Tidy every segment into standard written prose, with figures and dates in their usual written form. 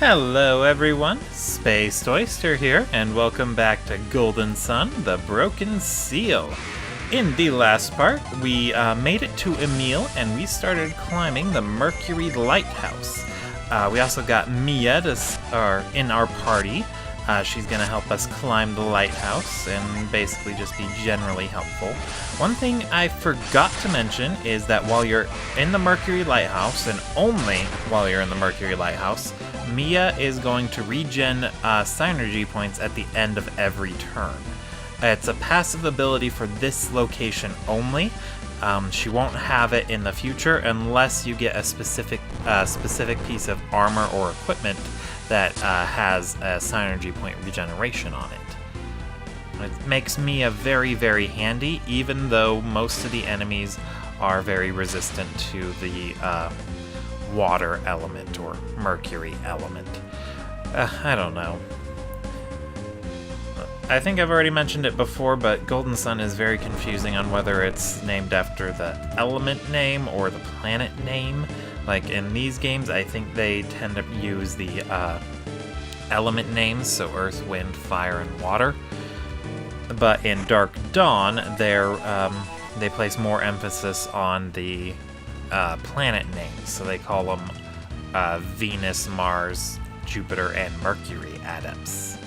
Hello everyone, Spaced Oyster here, and welcome back to Golden Sun, the Broken Seal. In the last part, we made it to Emil, and we started climbing the Mercury Lighthouse. We also got Mia in our party. She's going to help us climb the lighthouse and basically just be generally helpful. One thing I forgot to mention is that while you're in the Mercury Lighthouse, and only while you're in the Mercury Lighthouse, Mia is going to regen synergy points at the end of every turn. It's a passive ability for this location only. She won't have it in the future unless you get a specific piece of armor or equipment that has a synergy point regeneration on it. It makes Mia very, very handy, even though most of the enemies are very resistant to the water element or mercury element. I don't know. I think I've already mentioned it before, but Golden Sun is very confusing on whether it's named after the element name or the planet name. Like in these games, I think they tend to use the element names, so Earth, Wind, Fire, and Water. But in Dark Dawn, they place more emphasis on the planet names, so they call them Venus, Mars, Jupiter, and Mercury adepts.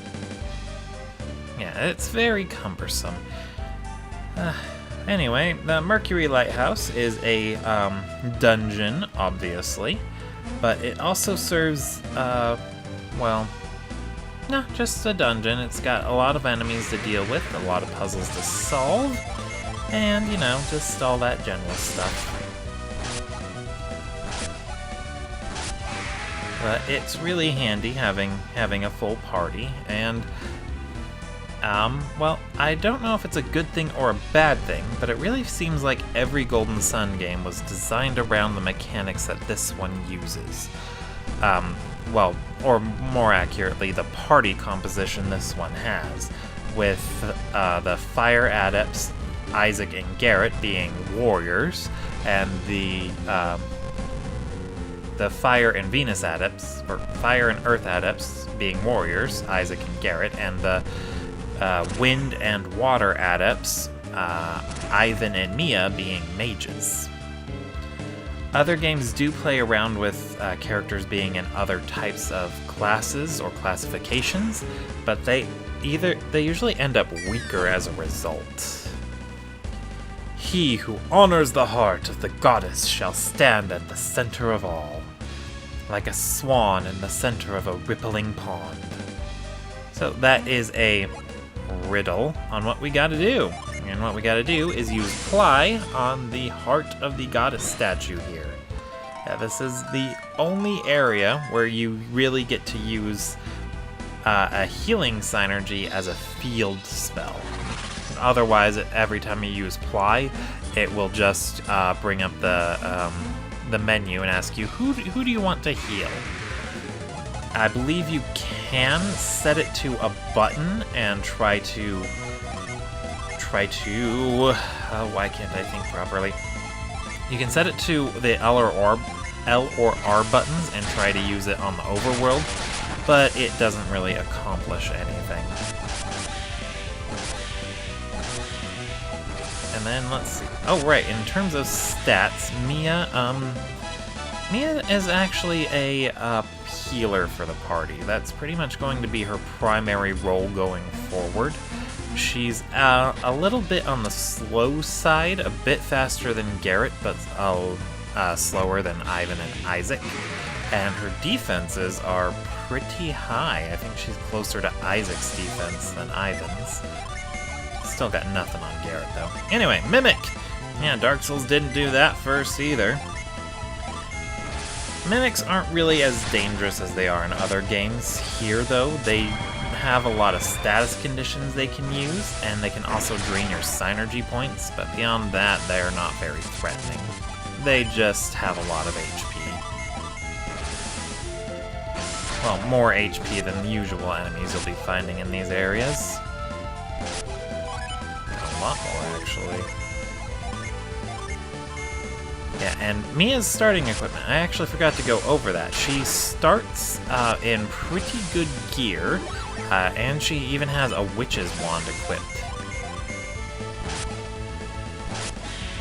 Yeah, it's very cumbersome. Anyway, the Mercury Lighthouse is a dungeon, obviously, but it also serves, just a dungeon. It's got a lot of enemies to deal with, a lot of puzzles to solve, and, just all that general stuff. But it's really handy having a full party, and I don't know if it's a good thing or a bad thing, but it really seems like every Golden Sun game was designed around the mechanics that this one uses. Or more accurately, the party composition this one has, with the Fire Adepts, Isaac and Garrett, being warriors, and the Fire and Venus Adepts, or Fire and Earth Adepts, being warriors, Isaac and Garrett, and the Wind and Water Adepts, Ivan and Mia, being mages. Other games do play around with characters being in other types of classes or classifications, but they usually end up weaker as a result. He who honors the heart of the goddess shall stand at the center of all, like a swan in the center of a rippling pond. So that is a riddle on what we gotta do. And what we gotta do is use Ply on the Heart of the Goddess statue here. Yeah, this is the only area where you really get to use a healing synergy as a field spell. Otherwise, every time you use Ply, it will just bring up the menu and ask you, who do you want to heal? I believe you can set it to a button and try to why can't I think properly? You can set it to the L or R buttons and try to use it on the overworld, but it doesn't really accomplish anything. And then let's see. Oh right, in terms of stats, Mia is actually a healer for the party. That's pretty much going to be her primary role going forward. She's a little bit on the slow side, a bit faster than Garrett, but slower than Ivan and Isaac. And her defenses are pretty high. I think she's closer to Isaac's defense than Ivan's. Still got nothing on Garrett, though. Anyway, Mimic! Yeah, Dark Souls didn't do that first, either. Mimics aren't really as dangerous as they are in other games. Here, though, they have a lot of status conditions they can use, and they can also drain your synergy points, but beyond that, they're not very threatening. They just have a lot of HP. Well, more HP than the usual enemies you'll be finding in these areas. A lot more, actually. Yeah, and Mia's starting equipment, I actually forgot to go over that. She starts in pretty good gear, and she even has a witch's wand equipped.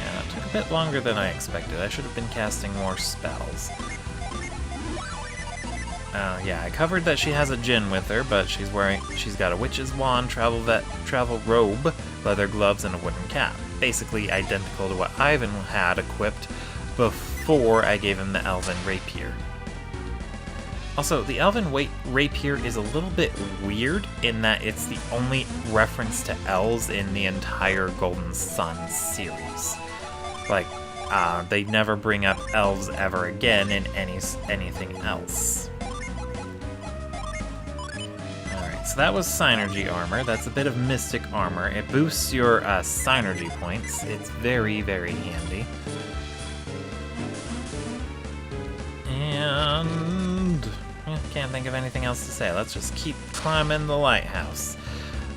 Yeah, that took a bit longer than I expected. I should have been casting more spells. Yeah, I covered that she has a djinn with her, but she's got a witch's wand, travel robe, leather gloves, and a wooden cap. Basically identical to what Ivan had equipped before I gave him the elven rapier. Also, the elven rapier is a little bit weird in that it's the only reference to elves in the entire Golden Sun series. Like, they never bring up elves ever again in anything else. So that was Synergy armor. That's a bit of Mystic armor. It boosts your Synergy points. It's very, very handy. And can't think of anything else to say. Let's just keep climbing the lighthouse.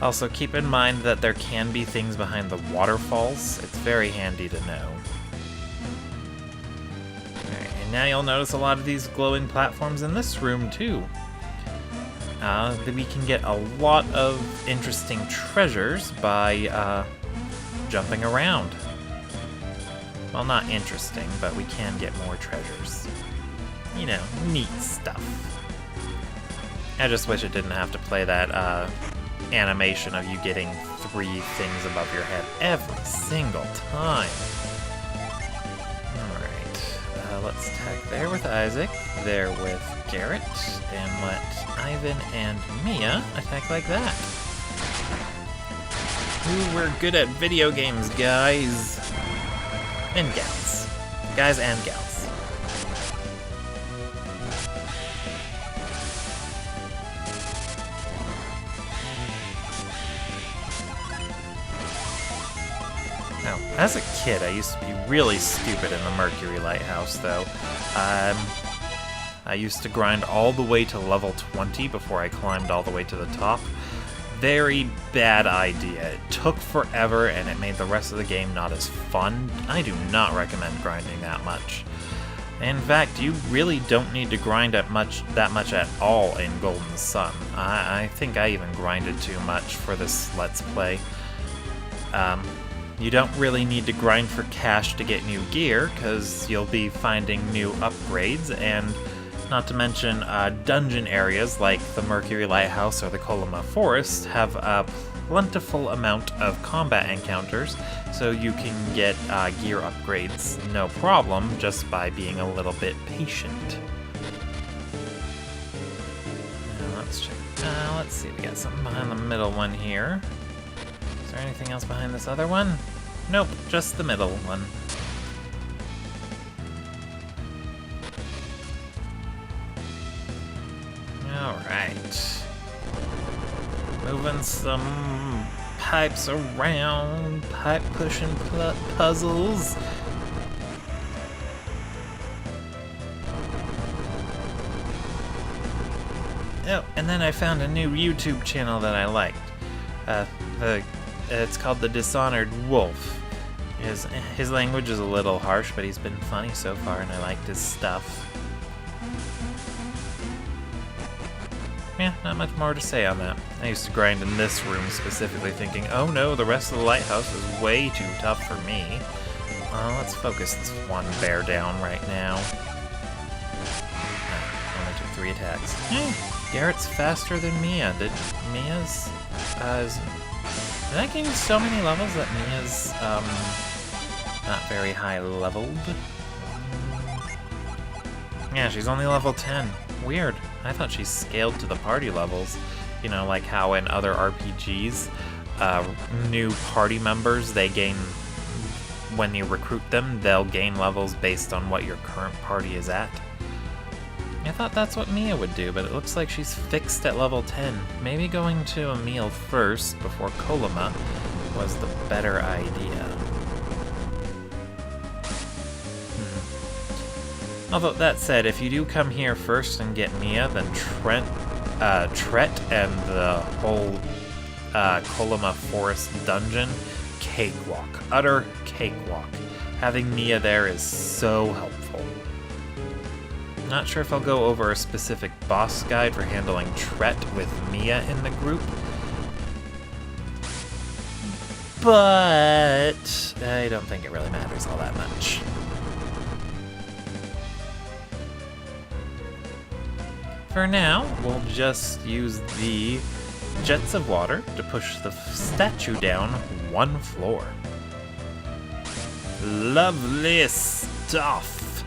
Also, keep in mind that there can be things behind the waterfalls. It's very handy to know. Alright, and now you'll notice a lot of these glowing platforms in this room, too. We can get a lot of interesting treasures by jumping around. Well, not interesting, but we can get more treasures. You know, neat stuff. I just wish it didn't have to play that animation of you getting 3 things above your head every single time. Alright, let's attack there with Isaac, there with Garrett, and let Ivan and Mia attack like that. Ooh, we're good at video games, guys. And gals. Guys and gals. Now, as a kid, I used to be really stupid in the Mercury Lighthouse, though. I used to grind all the way to level 20 before I climbed all the way to the top. Very bad idea. It took forever and it made the rest of the game not as fun. I do not recommend grinding that much. In fact, you really don't need to grind that much at all in Golden Sun. I think I even grinded too much for this Let's Play. You don't really need to grind for cash to get new gear, because you'll be finding new upgrades, and not to mention dungeon areas like the Mercury Lighthouse or the Colima Forest have a plentiful amount of combat encounters, so you can get gear upgrades no problem just by being a little bit patient. Now let's check. Let's see, we got something behind the middle one here. Is there anything else behind this other one? Nope, just the middle one. Alright. Moving some pipes around, pipe pushing puzzles. Oh, and then I found a new YouTube channel that I liked. It's called The Dishonored Wolf. His language is a little harsh, but he's been funny so far, and I liked his stuff. Yeah, not much more to say on that. I used to grind in this room specifically thinking, oh no, the rest of the lighthouse is way too tough for me. Let's focus this one bear down right now. Only took 3 attacks. Garrett's faster than Mia. Did I gain so many levels that Mia's not very high leveled? Yeah, she's only level 10. Weird. I thought she scaled to the party levels. You know, like how in other RPGs, new party members, they gain, when you recruit them, they'll gain levels based on what your current party is at. I thought that's what Mia would do, but it looks like she's fixed at level 10. Maybe going to a meal first before Colima was the better idea. Although, that said, if you do come here first and get Mia, then Tret and the whole Colima Forest dungeon, cakewalk. Utter cakewalk. Having Mia there is so helpful. Not sure if I'll go over a specific boss guide for handling Tret with Mia in the group, but I don't think it really matters all that much. For now, we'll just use the jets of water to push the statue down one floor. Lovely stuff!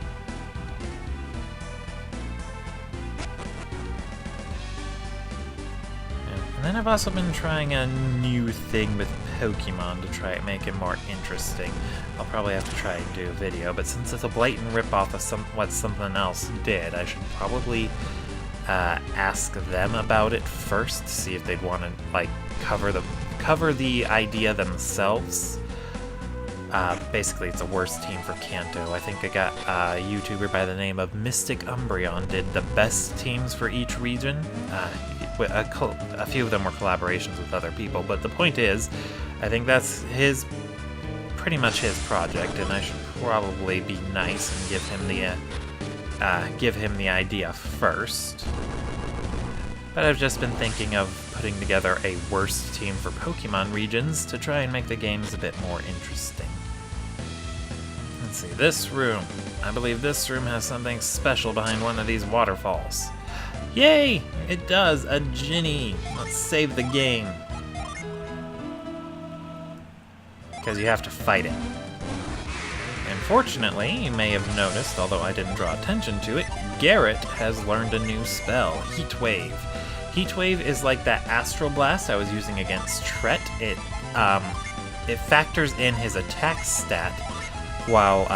And then I've also been trying a new thing with Pokemon to try and make it more interesting. I'll probably have to try and do a video, but since it's a blatant ripoff of what something else did, I should probably ask them about it first, see if they'd want to like cover the idea themselves. Basically, it's a worse team for Kanto. I think a YouTuber by the name of Mystic Umbreon did the best teams for each region. A few of them were collaborations with other people, but the point is, I think that's pretty much his project, and I should probably be nice and give him the idea first. But I've just been thinking of putting together a worst team for Pokemon regions to try and make the games a bit more interesting. Let's see, this room. I believe this room has something special behind one of these waterfalls. Yay! It does! A Ginny! Let's save the game. Because you have to fight it. Unfortunately, you may have noticed, although I didn't draw attention to it, Garrett has learned a new spell, Heat Wave. Heat Wave is like that Astral Blast I was using against Tret. It factors in his attack stat while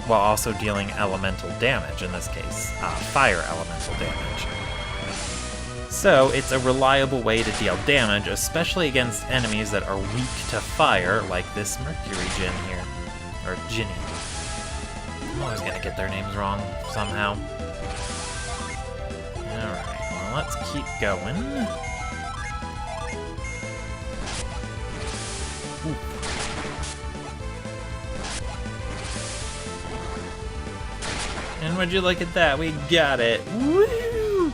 also dealing elemental damage, in this case, fire elemental damage. So it's a reliable way to deal damage, especially against enemies that are weak to fire, like this Mercury Djinn here. Or Ginny. I'm always gonna get their names wrong, somehow. Alright, well, let's keep going. Ooh. And would you look at that, we got it! Woo!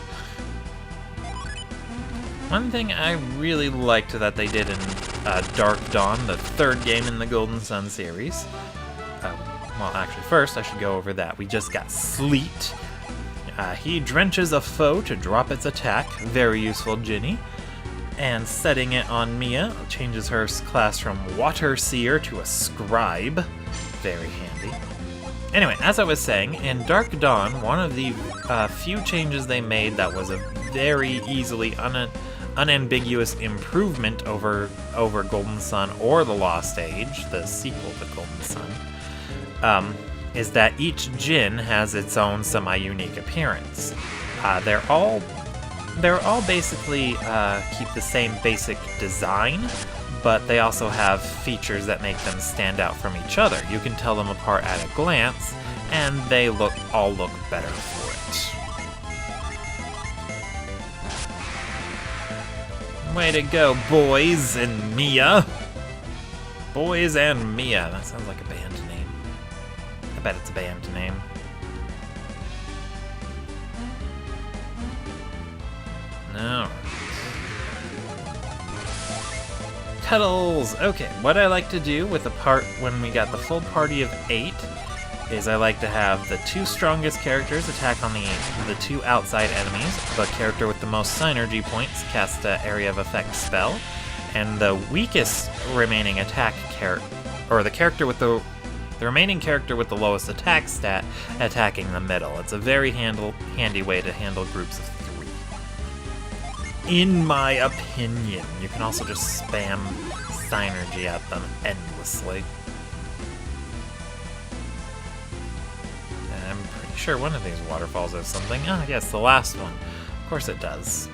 One thing I really liked that they did in Dark Dawn, the third game in the Golden Sun series. Well, actually, first I should go over that. We just got Sleet. He drenches a foe to drop its attack. Very useful, Ginny. And setting it on Mia changes her class from Water Seer to a Scribe. Very handy. Anyway, as I was saying, in Dark Dawn, one of the few changes they made that was a very easily unambiguous improvement over Golden Sun or The Lost Age, the sequel to Golden Sun, is that each Djinn has its own semi-unique appearance. They're all basically keep the same basic design, but they also have features that make them stand out from each other. You can tell them apart at a glance, and they all look better for it. Way to go, boys and Mia! Boys and Mia. That sounds like a band name. I bet it's a band name. Alright. Cuddles! Okay, what I like to do with when we got the full party of 8 is I like to have the 2 strongest characters attack on the 2 outside enemies, the character with the most synergy points cast an area of effect spell, and the weakest remaining attack character, or the remaining character with the lowest attack stat attacking the middle. It's a very handy way to handle groups of 3. In my opinion. You can also just spam synergy at them endlessly. I'm pretty sure one of these waterfalls has something. Ah, yes, the last one. Of course it does.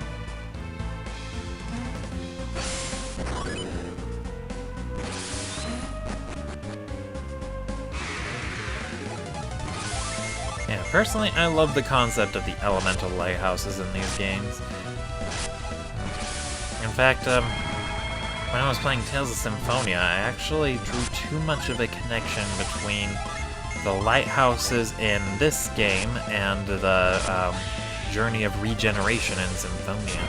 Yeah, personally, I love the concept of the elemental lighthouses in these games. In fact, when I was playing Tales of Symphonia, I actually drew too much of a connection between the lighthouses in this game and the Journey of Regeneration in Symphonia.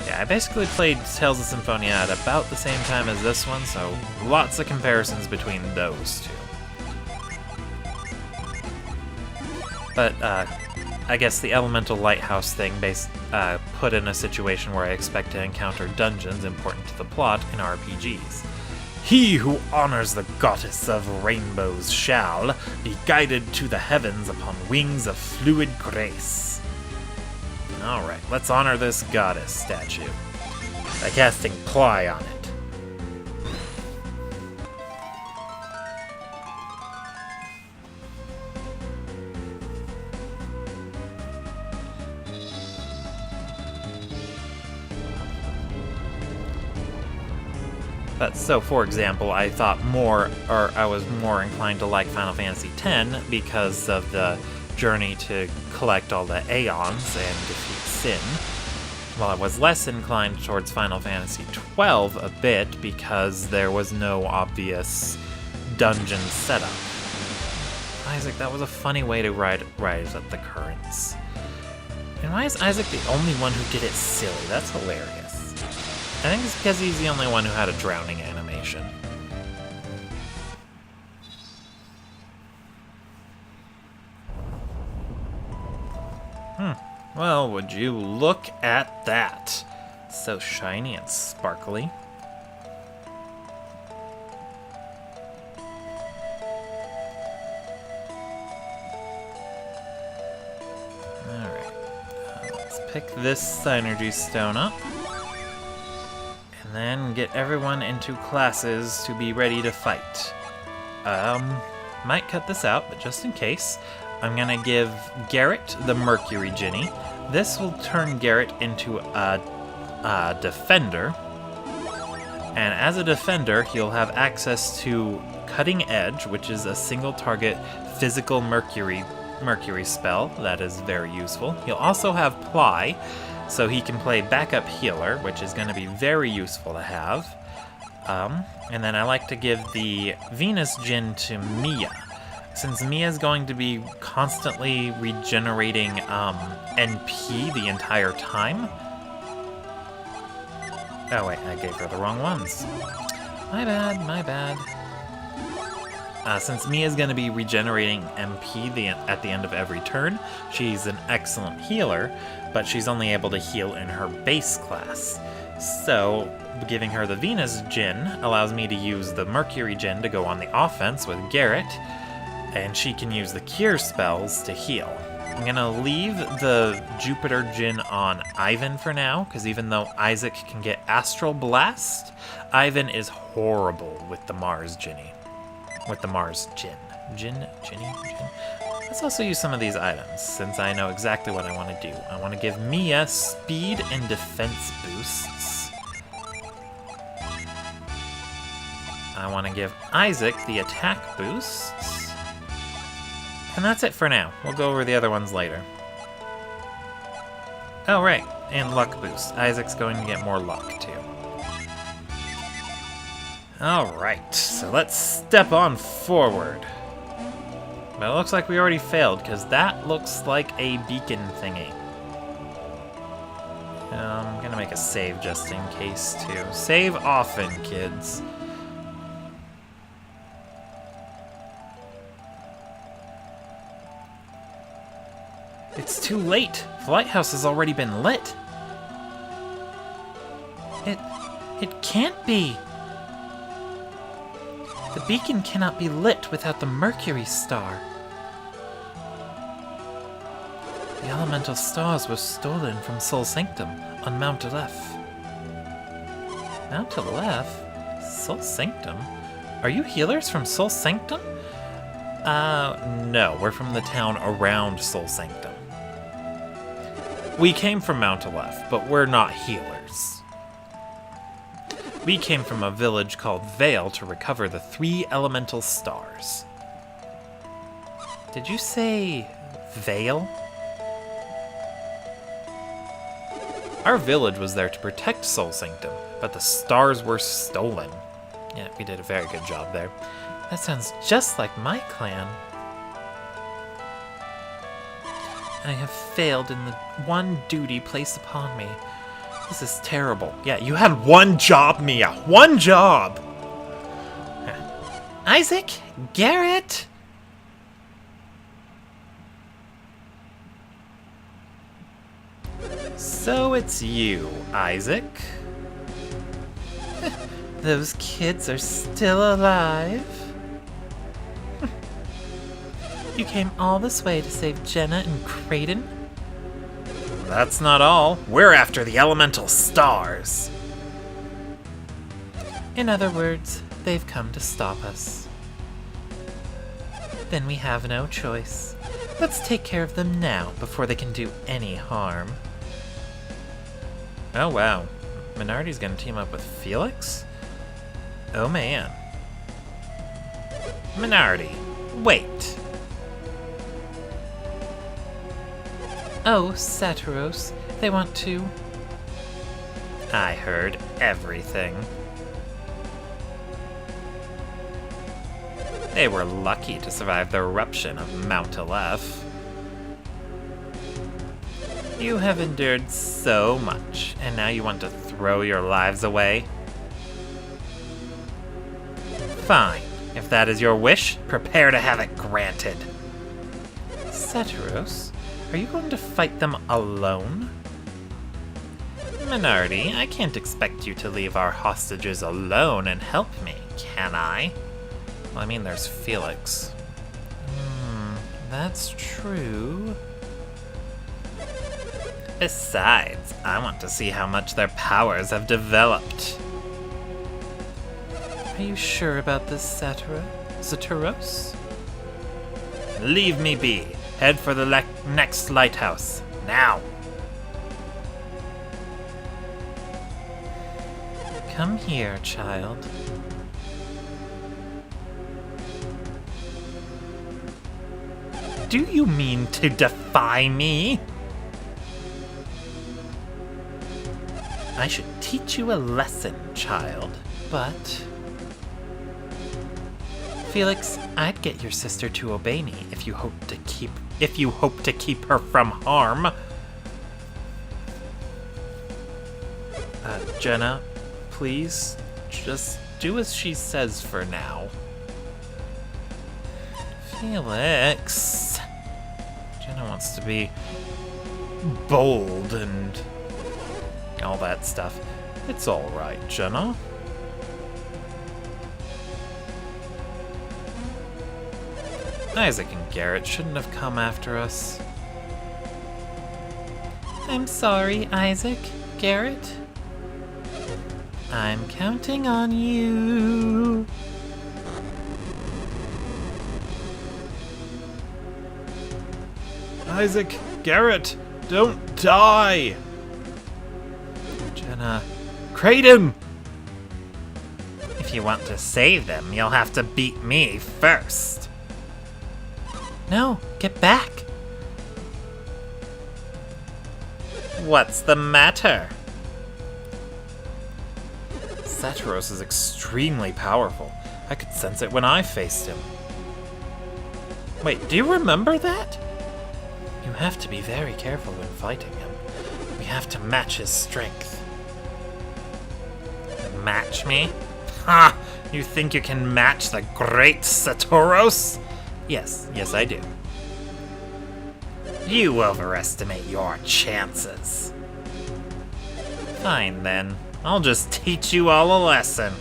Yeah, I basically played Tales of Symphonia at about the same time as this one, so lots of comparisons between those two. But I guess the elemental lighthouse thing put in a situation where I expect to encounter dungeons important to the plot in RPGs. He who honors the goddess of rainbows shall be guided to the heavens upon wings of fluid grace. Alright, let's honor this goddess statue by casting Ply on it. But so, for example, I was more inclined to like Final Fantasy X because of the journey to collect all the Aeons and defeat Sin, while I was less inclined towards Final Fantasy XII a bit because there was no obvious dungeon setup. Isaac, that was a funny way to rise up the currents. And why is Isaac the only one who did it silly? That's hilarious. I think it's because he's the only one who had a drowning animation. Well, would you look at that? So shiny and sparkly. Alright. Let's pick this Synergy Stone up. And then get everyone into classes to be ready to fight. Might cut this out, but just in case, I'm gonna give Garrett the Mercury Ginny. This will turn Garrett into a defender. And as a defender, he'll have access to Cutting Edge, which is a single target physical Mercury spell. That is very useful. He'll also have Ply, so he can play backup healer, which is going to be very useful to have. And then I like to give the Venus Djinn to Mia. Since Mia's going to be constantly regenerating NP the entire time. Oh wait, I gave her the wrong ones. My bad. Since Mia's going to be regenerating MP at the end of every turn, she's an excellent healer, but she's only able to heal in her base class. So, giving her the Venus Djinn allows me to use the Mercury Djinn to go on the offense with Garrett, and she can use the Cure spells to heal. I'm going to leave the Jupiter Djinn on Ivan for now, because even though Isaac can get Astral Blast, Ivan is horrible with the Mars Djinn. Ginny. Let's also use some of these items, since I know exactly what I want to do. I want to give Mia speed and defense boosts. I want to give Isaac the attack boosts. And that's it for now. We'll go over the other ones later. Oh, right, and luck boost. Isaac's going to get more luck, too. Alright, so let's step on forward. But it looks like we already failed, because that looks like a beacon thingy. I'm gonna make a save just in case, too. Save often, kids. It's too late. The lighthouse has already been lit. It can't be. The beacon cannot be lit without the Mercury star. The elemental stars were stolen from Sol Sanctum on Mount Aleph. Mount Aleph? Sol Sanctum? Are you healers from Sol Sanctum? No, we're from the town around Sol Sanctum. We came from Mount Aleph, but we're not healers. We came from a village called Vale to recover the 3 elemental stars. Did you say Vale? Our village was there to protect Soul Sanctum, but the stars were stolen. Yeah, we did a very good job there. That sounds just like my clan. I have failed in the one duty placed upon me. This is terrible. Yeah, you had one job, Mia. One job! Isaac? Garrett? So it's you, Isaac. Those kids are still alive. You came all this way to save Jenna and Creighton? That's not all. We're after the elemental stars. In other words, they've come to stop us. Then we have no choice. Let's take care of them now before they can do any harm. Oh wow, Minardi's gonna team up with Felix? Oh man. Minardi, wait. Oh, Saturos, they want to... I heard everything. They were lucky to survive the eruption of Mount Aleph. You have endured so much, and now you want to throw your lives away? Fine. If that is your wish, prepare to have it granted. Saturos, are you going to fight them alone? Minardi, I can't expect you to leave our hostages alone and help me, can I? Well, I mean, there's Felix. That's true. Besides, I want to see how much their powers have developed. Are you sure about this, Saturos? Leave me be. Head for the next lighthouse. Now! Come here, child. Do you mean to defy me? I should teach you a lesson, child, but... Felix, I'd get your sister to obey me if you hope to keep her from harm. Jenna, please, just do as she says for now. Felix... Jenna wants to be bold and all that stuff. It's all right, Jenna. Isaac and Garrett shouldn't have come after us. I'm sorry, Isaac. Garrett? I'm counting on you. Isaac, Garrett, don't die! Jenna, Creighton! If you want to save them, you'll have to beat me first. No, get back! What's the matter? Saturos is extremely powerful. I could sense it when I faced him. Wait, do you remember that? You have to be very careful when fighting him. We have to match his strength. Match me? Ha! You think you can match the great Saturos? Yes, I do. You overestimate your chances. Fine then. I'll just teach you all a lesson.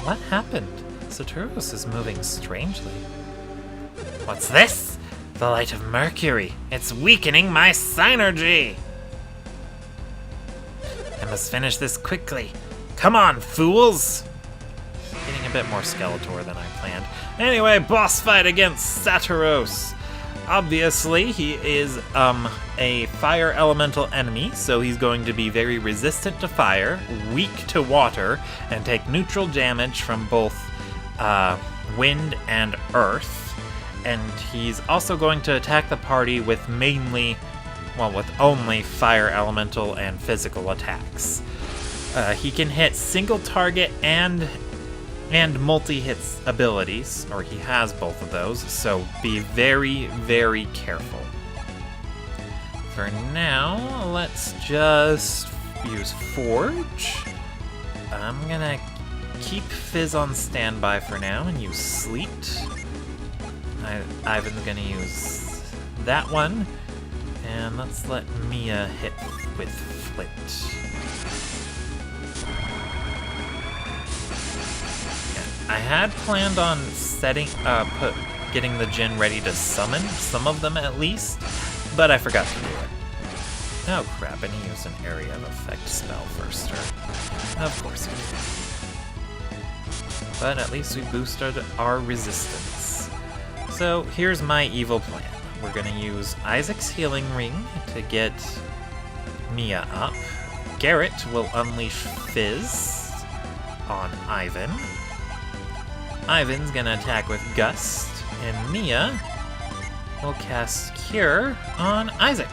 What happened? Saturos is moving strangely. What's this? The light of Mercury. It's weakening my synergy. I must finish this quickly. Come on, fools! Getting a bit more Skeletor than I planned. Anyway, boss fight against Saturos. Obviously, he is a fire elemental enemy, so he's going to be very resistant to fire, weak to water, and take neutral damage from both wind and earth. and he's also going to attack the party with with only fire elemental and physical attacks. He can hit single target and multi-hits abilities, or he has both of those, so be very, very careful. For now, let's just use Forge. I'm gonna keep Fizz on standby for now and use Sleet. Ivan's gonna use that one, and let's let Mia hit with Flint. I had planned on getting the Djinn ready to summon, some of them at least, but I forgot to do it. Oh crap, and he used an area of effect spell first turn. Of course we did. But at least we boosted our resistance. So here's my evil plan. We're gonna use Isaac's healing ring to get Mia up. Garrett will unleash Fizz on Ivan. Ivan's gonna attack with Gust, and Mia will cast Cure on Isaac.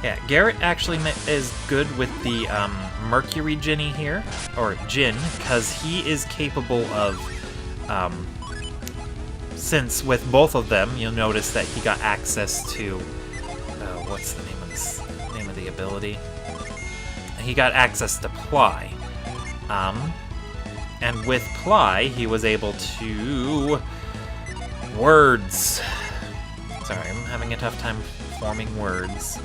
Yeah, Garrett actually is good with the Mercury Djinni here, or Djinn, because he is capable of, since with both of them, you'll notice that he got access to, what's the name of the ability? He got access to Ply. And with Ply, he was able to... Words. Sorry, I'm having a tough time forming words.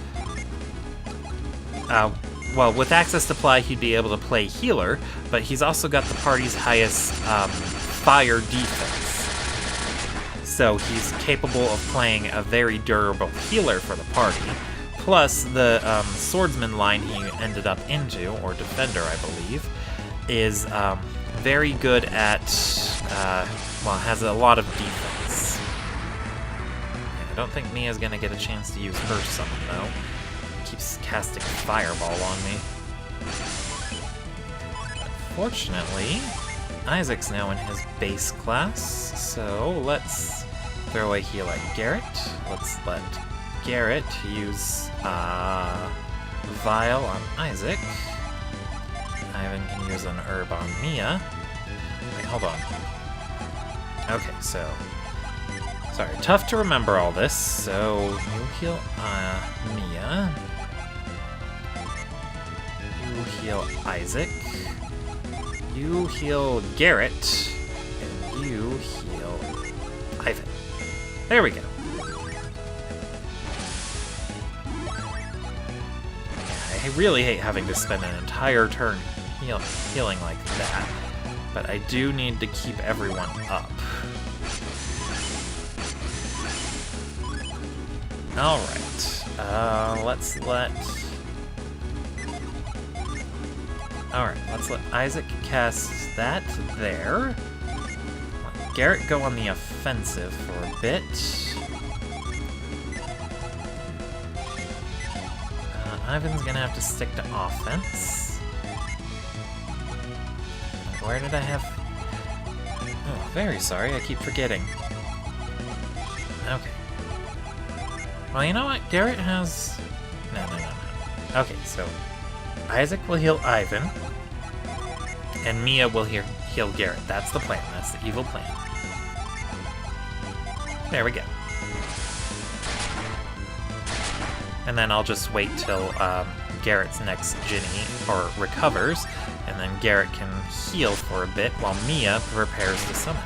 Well, with access to Ply, he'd be able to play healer, but he's also got the party's highest fire defense. So he's capable of playing a very durable healer for the party. Plus, the swordsman line he ended up into, or defender, I believe, is very good at, has a lot of defense. Yeah, I don't think Mia's going to get a chance to use her summon, though. Keeps casting Fireball on me. Unfortunately, Isaac's now in his base class, so let's throw a heal at Garrett. Let's let Garrett use Vial on Isaac. Ivan can use an herb on Mia. Wait, hold on. Okay, so... Sorry, tough to remember all this. So, you heal Mia. You heal Isaac. You heal Garrett. And you heal Ivan. There we go. I really hate having to spend an entire turn healing like that, but I do need to keep everyone up. Alright, let's let Isaac cast that there. Let Garrett go on the offensive for a bit. Ivan's gonna have to stick to offense. Where did I have... Oh, very sorry, I keep forgetting. Okay. Well, you know what? Garrett has... No. Okay, so... Isaac will heal Ivan, and Mia will heal Garrett. That's the plan. That's the evil plan. There we go. And then I'll just wait till Garrett's next Djinni, or recovers, and then Garrett can heal for a bit while Mia prepares to summon.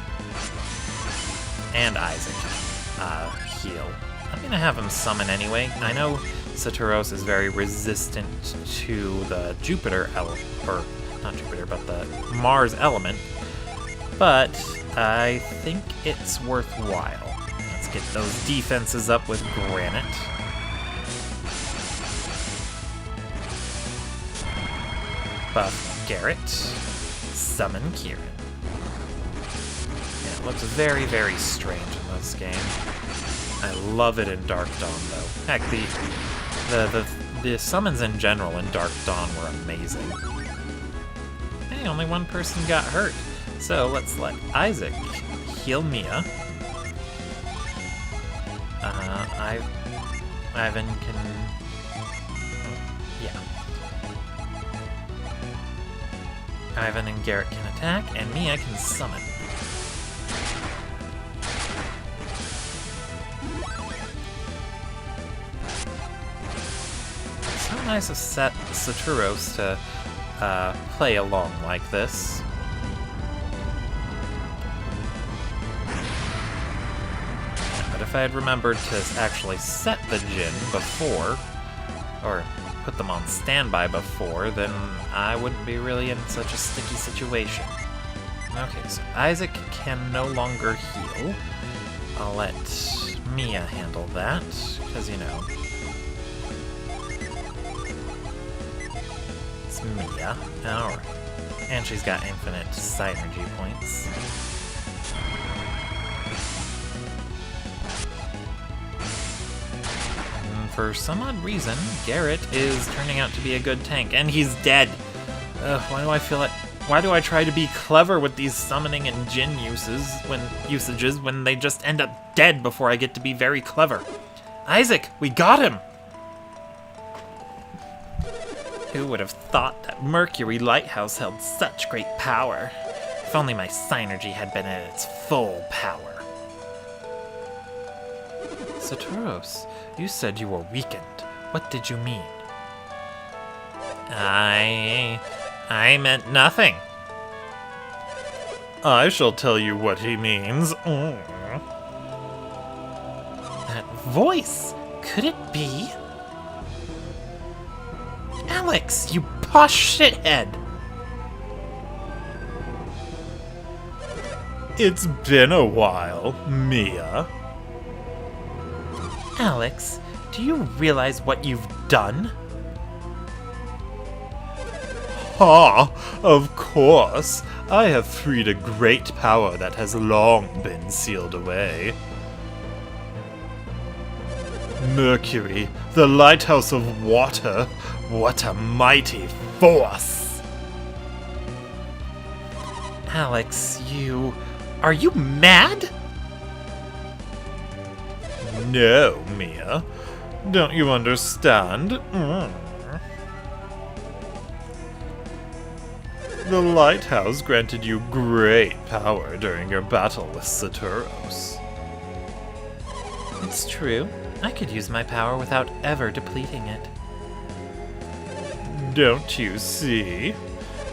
And Isaac heal. I'm gonna have him summon anyway. I know Saturos is very resistant to the Jupiter element, or not Jupiter, but the Mars element, but I think it's worthwhile. Let's get those defenses up with Granite. Buff Garrett, summon Kieran. Yeah, it looks very, very strange in this game. I love it in Dark Dawn, though. Heck, the summons in general in Dark Dawn were amazing. Hey, only one person got hurt. So let's let Isaac heal Mia. Ivan can... yeah. Ivan and Garrett can attack, and Mia can summon. It's so nice of Saturos to play along like this. But if I had remembered to actually set the Jinn before, or put them on standby before, then I wouldn't be really in such a sticky situation. Okay, so Isaac can no longer heal. I'll let Mia handle that, because, you know, it's Mia. Alright. And she's got infinite synergy points. For some odd reason, Garrett is turning out to be a good tank, and he's dead. Why do I try to be clever with these summoning and Jinn usages when they just end up dead before I get to be very clever? Isaac, we got him! Who would have thought that Mercury Lighthouse held such great power? If only my synergy had been at its full power. Saturos, you said you were weakened. What did you mean? I meant nothing. I shall tell you what he means. That voice, could it be? Alex, you posh shithead! It's been a while, Mia. Alex, do you realize what you've done? Ha! Of course! I have freed a great power that has long been sealed away. Mercury, the lighthouse of water, what a mighty force! Alex, are you mad? No, Mia. Don't you understand? The lighthouse granted you great power during your battle with Saturos. It's true. I could use my power without ever depleting it. Don't you see?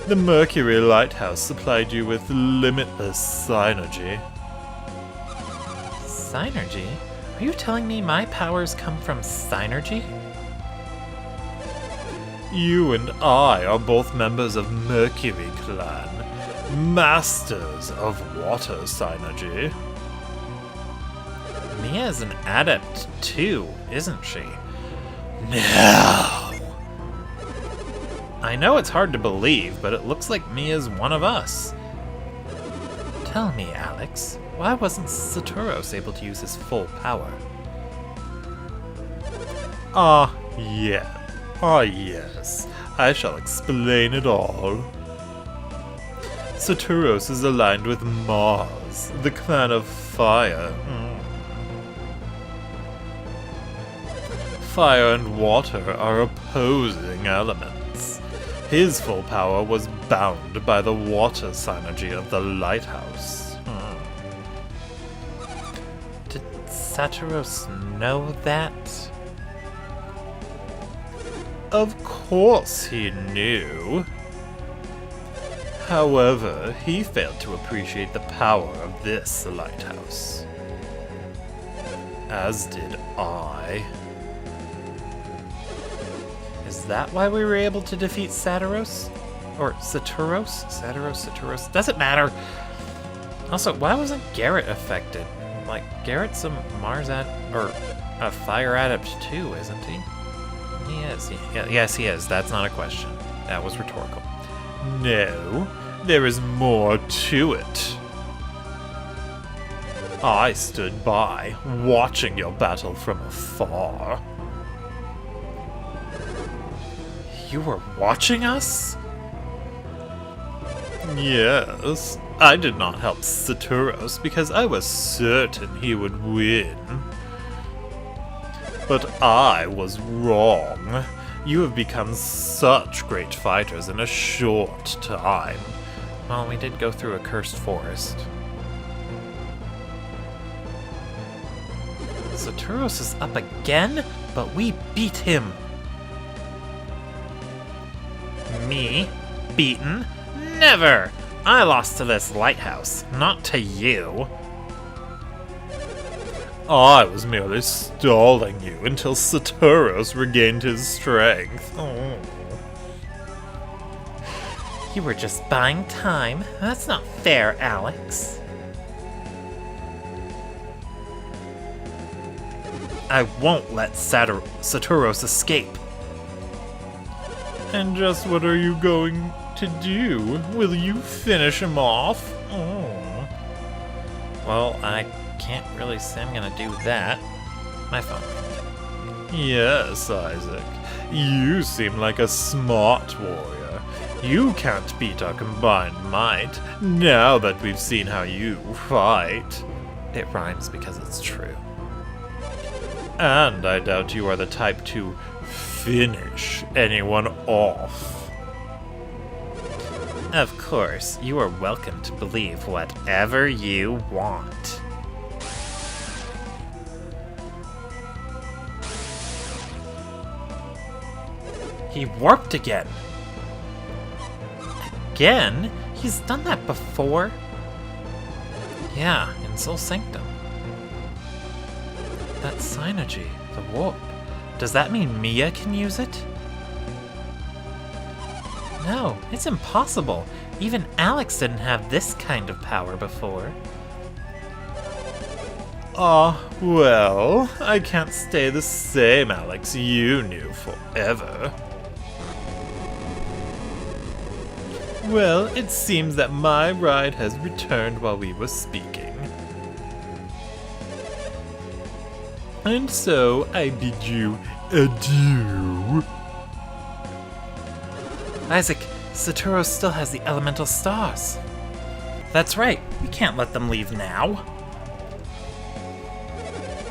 The Mercury Lighthouse supplied you with limitless synergy. Synergy? Are you telling me my powers come from synergy? You and I are both members of Mercury Clan, masters of water synergy. Mia's an adept too, isn't she? No! I know it's hard to believe, but it looks like Mia's one of us. Tell me, Alex, why wasn't Saturos able to use his full power? Yes, I shall explain it all. Saturos is aligned with Mars, the clan of fire. Fire and water are opposing elements. His full power was bound by the water synergy of the lighthouse. Did Saturos know that? Of course he knew. However, he failed to appreciate the power of this lighthouse. As did I. Is that why we were able to defeat Saturos? Or Saturos? Saturos? Doesn't matter. Also, why wasn't Garrett affected? Like, Garrett's a Mars or a fire adept too, isn't he? He is. Yes, he is. That's not a question. That was rhetorical. No, there is more to it. I stood by, watching your battle from afar. You were watching us? Yes. I did not help Saturos because I was certain he would win. But I was wrong. You have become such great fighters in a short time. Well, we did go through a cursed forest. Saturos is up again, but we beat him. Me? Beaten? Never! I lost to this lighthouse, not to you. I was merely stalling you until Saturos regained his strength. Oh. You were just buying time. That's not fair, Alex. I won't let Saturos escape. And just what are you going to do? Will you finish him off? Oh. Well, I can't really say I'm gonna do that. My phone. Yes, Isaac. You seem like a smart warrior. You can't beat our combined might, now that we've seen how you fight. It rhymes because it's true. And I doubt you are the type to finish anyone off. Of course, you are welcome to believe whatever you want. He warped again. Again? He's done that before? Yeah, in Soul Sanctum. That synergy, the warp. Does that mean Mia can use it? No, it's impossible. Even Alex didn't have this kind of power before. Well, I can't stay the same Alex you knew forever. Well, it seems that my ride has returned while we were speaking. And so, I bid you adieu. Isaac, Saturos still has the elemental stars. That's right, we can't let them leave now.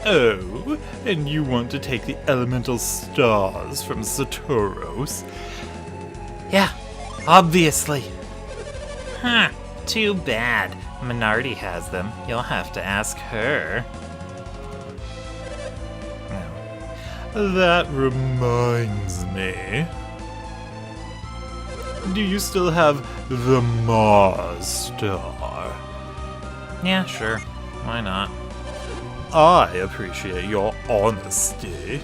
Oh, and you want to take the elemental stars from Saturos? Yeah, obviously. Huh, too bad. Minardi has them. You'll have to ask her. That reminds me. Do you still have the Mars star? Yeah, sure. Why not? I appreciate your honesty.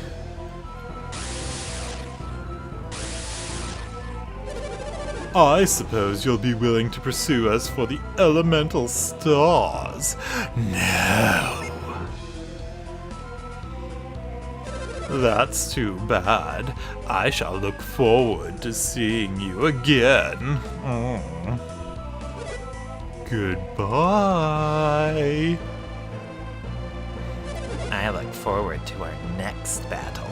I suppose you'll be willing to pursue us for the elemental stars. No. That's too bad. I shall look forward to seeing you again. Goodbye. I look forward to our next battle.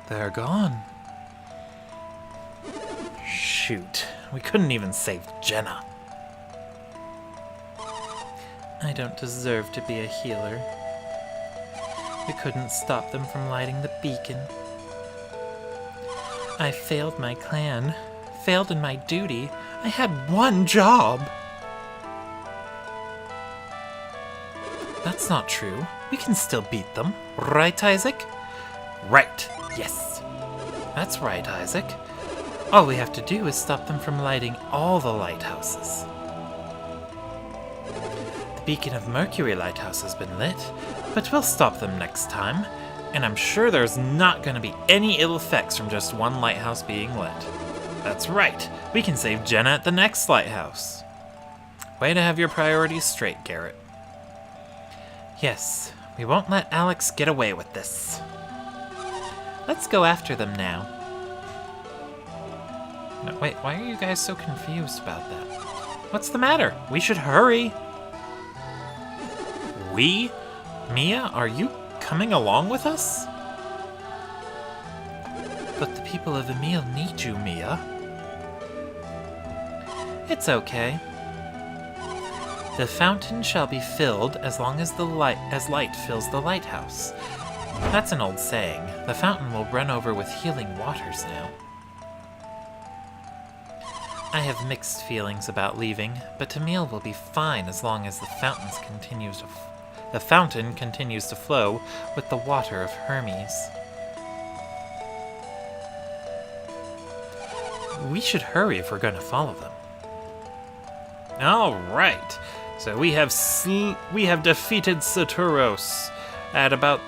They're gone. Shoot, we couldn't even save Jenna. I don't deserve to be a healer. We couldn't stop them from lighting the beacon. I failed my clan, failed in my duty. I had one job. That's not true. We can still beat them. Right, Isaac? Right, yes. That's right, Isaac. All we have to do is stop them from lighting all the lighthouses. The beacon of Mercury Lighthouse has been lit, but we'll stop them next time. And I'm sure there's not going to be any ill effects from just one lighthouse being lit. That's right, we can save Jenna at the next lighthouse. Way to have your priorities straight, Garrett. Yes, we won't let Alex get away with this. Let's go after them now. No, wait, why are you guys so confused about that? What's the matter? We should hurry. We? Mia, are you coming along with us? people of Emil need you, Mia. It's okay. The fountain shall be filled as long as light fills the lighthouse. That's an old saying. The fountain will run over with healing waters now. I have mixed feelings about leaving, but Emil will be fine as long as the fountain continues to flow with the water of Hermes. We should hurry if we're going to follow them. All right. So we have defeated Saturos at about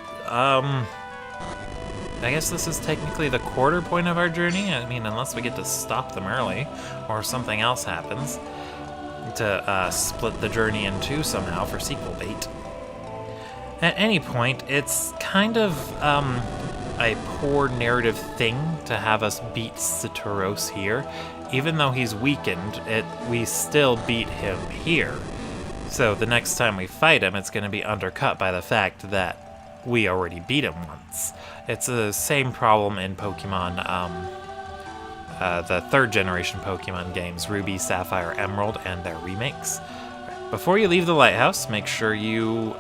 I guess this is technically the quarter point of our journey. I mean, unless we get to stop them early or something else happens to split the journey in two somehow for sequel bait. At any point, it's kind of a poor narrative thing to have us beat Saturos here. Even though he's weakened, we still beat him here. So the next time we fight him, it's going to be undercut by the fact that we already beat him once. It's the same problem in Pokemon, the third generation Pokemon games, Ruby, Sapphire, Emerald, and their remakes. Before you leave the lighthouse, make sure you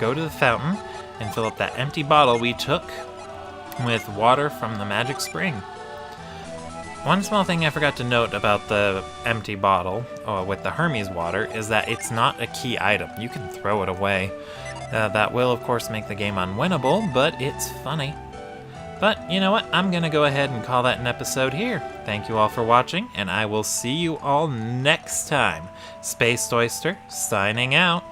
go to the fountain and fill up that empty bottle we took with water from the magic spring. One small thing I forgot to note about the empty bottle with the Hermes water is that it's not a key item. You can throw it away. That will, of course, make the game unwinnable, but it's funny. But, you know what? I'm going to go ahead and call that an episode here. Thank you all for watching, and I will see you all next time. Spaced Oyster, signing out.